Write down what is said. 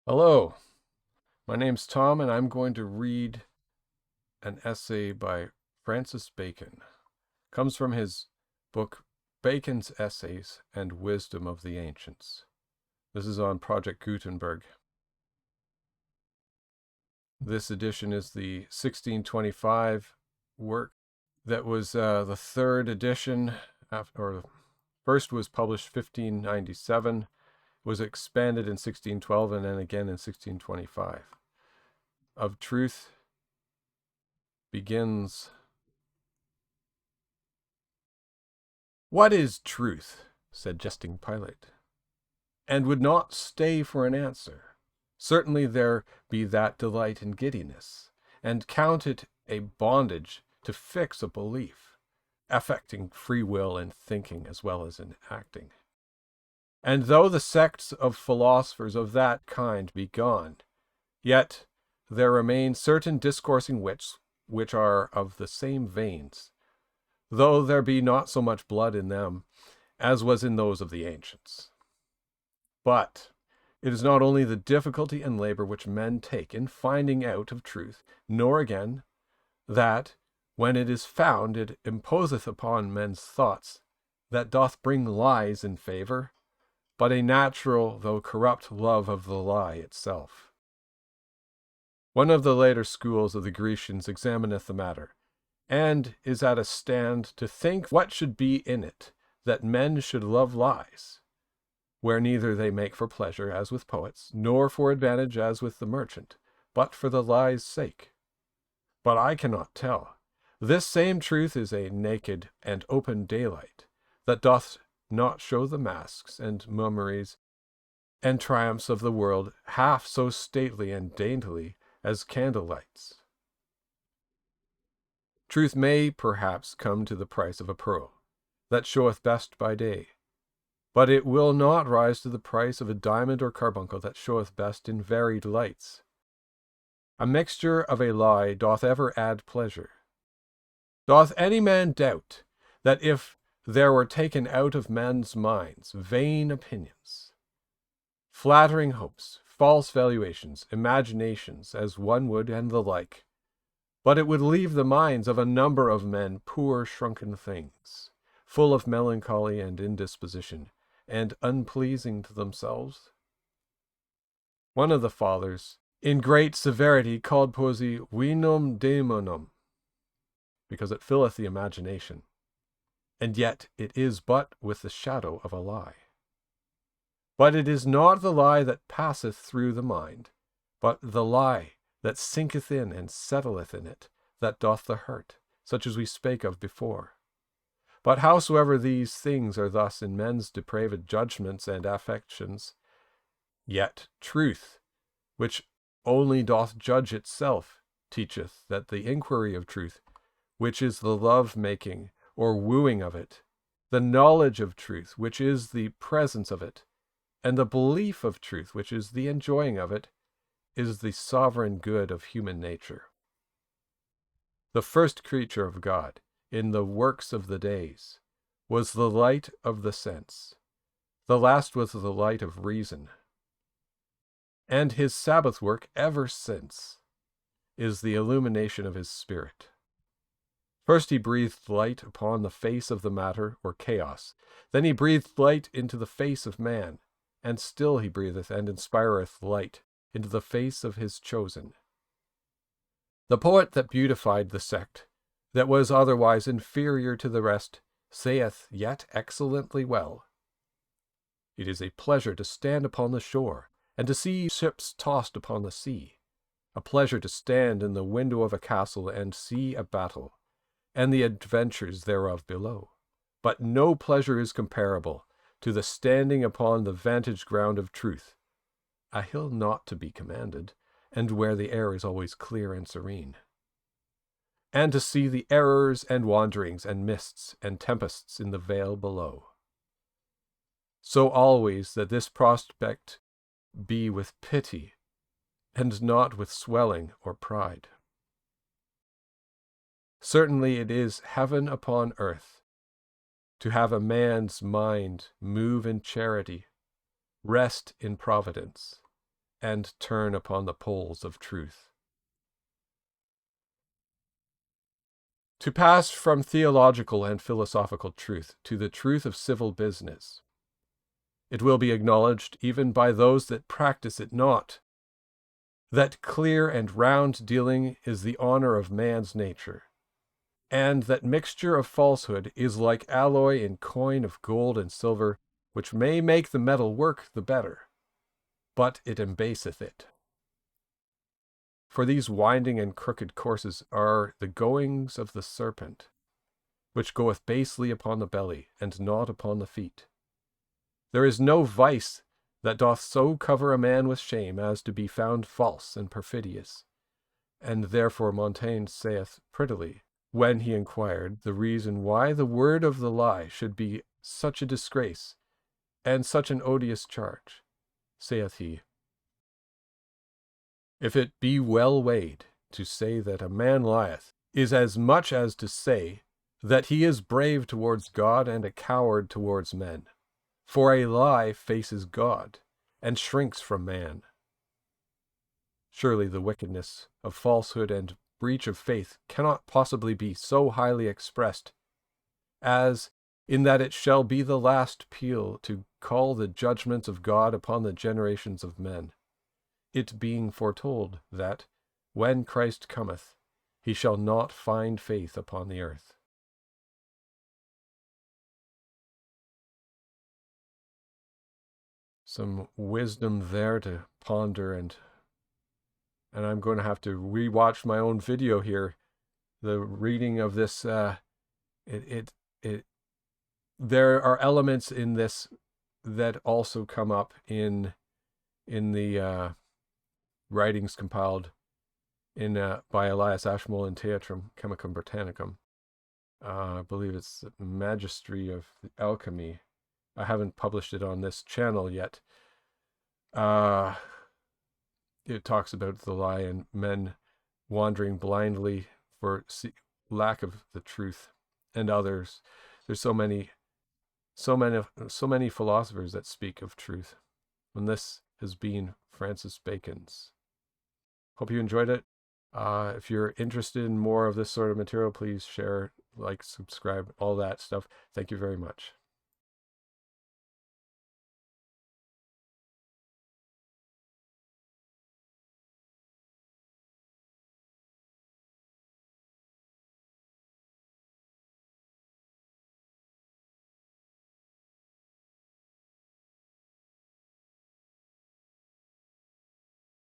Hello, my name's Tom, and I'm going to read an essay by Francis Bacon. It comes from his book, Bacon's Essays and Wisdom of the Ancients. This is on Project Gutenberg. This edition is the 1625 work that was the third edition, or first was published 1597, was expanded in 1612, and then again in 1625. Of Truth begins. "What is truth?" said jesting Pilate, and would not stay for an answer. "Certainly there be that delight in giddiness, and count it a bondage to fix a belief, affecting free will in thinking as well as in acting. And though the sects of philosophers of that kind be gone, yet there remain certain discoursing wits which are of the same veins, though there be not so much blood in them as was in those of the ancients. But it is not only the difficulty and labor which men take in finding out of truth, nor again that, when it is found, it imposeth upon men's thoughts, that doth bring lies in favor, but a natural though corrupt love of the lie itself. One of the later schools of the Grecians examineth the matter, and is at a stand to think what should be in it, that men should love lies, where neither they make for pleasure, as with poets, nor for advantage, as with the merchant, but for the lie's sake. But I cannot tell. This same truth is a naked and open daylight, that doth not show the masks and mummeries and triumphs of the world half so stately and daintily as candle lights. Truth may perhaps come to the price of a pearl, that showeth best by day, but it will not rise to the price of a diamond or carbuncle that showeth best in varied lights. A mixture of a lie doth ever add pleasure. Doth any man doubt that if there were taken out of men's minds vain opinions, flattering hopes, false valuations, imaginations, as one would, and the like, but it would leave the minds of a number of men poor shrunken things, full of melancholy and indisposition, and unpleasing to themselves? One of the fathers, in great severity, called poesy vinum daemonum, because it filleth the imagination, and yet it is but with the shadow of a lie. But it is not the lie that passeth through the mind, but the lie that sinketh in and settleth in it, that doth the hurt, such as we spake of before. But howsoever these things are thus in men's depraved judgments and affections, yet truth, which only doth judge itself, teacheth that the inquiry of truth, which is the love-making or wooing of it, the knowledge of truth, which is the presence of it, and the belief of truth, which is the enjoying of it, is the sovereign good of human nature. The first creature of God, in the works of the days, was the light of the sense. The last was the light of reason. And his Sabbath work ever since is the illumination of his spirit. First he breathed light upon the face of the matter, or chaos. Then he breathed light into the face of man, and still he breatheth and inspireth light into the face of his chosen. The poet that beautified the sect, that was otherwise inferior to the rest, saith yet excellently well, "It is a pleasure to stand upon the shore, and to see ships tossed upon the sea, a pleasure to stand in the window of a castle and see a battle, and the adventures thereof below. But no pleasure is comparable to the standing upon the vantage ground of truth, a hill not to be commanded, and where the air is always clear and serene, and to see the errors and wanderings and mists and tempests in the vale below. So always that this prospect be with pity, and not with swelling or pride. Certainly it is heaven upon earth to have a man's mind move in charity, rest in providence, and turn upon the poles of truth. To pass from theological and philosophical truth to the truth of civil business, it will be acknowledged even by those that practice it not, that clear and round dealing is the honor of man's nature, and that mixture of falsehood is like alloy in coin of gold and silver, which may make the metal work the better, but it embaseth it. For these winding and crooked courses are the goings of the serpent, which goeth basely upon the belly, and not upon the feet. There is no vice that doth so cover a man with shame as to be found false and perfidious. And therefore Montaigne saith prettily, when he inquired the reason why the word of the lie should be such a disgrace, and such an odious charge, saith he, if it be well weighed, to say that a man lieth is as much as to say that he is brave towards God and a coward towards men. For a lie faces God, and shrinks from man. Surely the wickedness of falsehood and breach of faith cannot possibly be so highly expressed, as in that it shall be the last peal to call the judgments of God upon the generations of men, it being foretold that, when Christ cometh, he shall not find faith upon the earth. Some wisdom there to ponder, and I'm going to have to rewatch my own video here. The reading of this, there are elements in this that also come up in the writings compiled in by Elias Ashmole in Theatrum Chemicum Britannicum. I believe it's the Magistry of Alchemy. I haven't published it on this channel yet. It talks about the lie and men wandering blindly for lack of the truth, and others. There's so many philosophers that speak of truth. And this has been Francis Bacon's. Hope you enjoyed it. If you're interested in more of this sort of material, please share, like, subscribe, all that stuff. Thank you very much.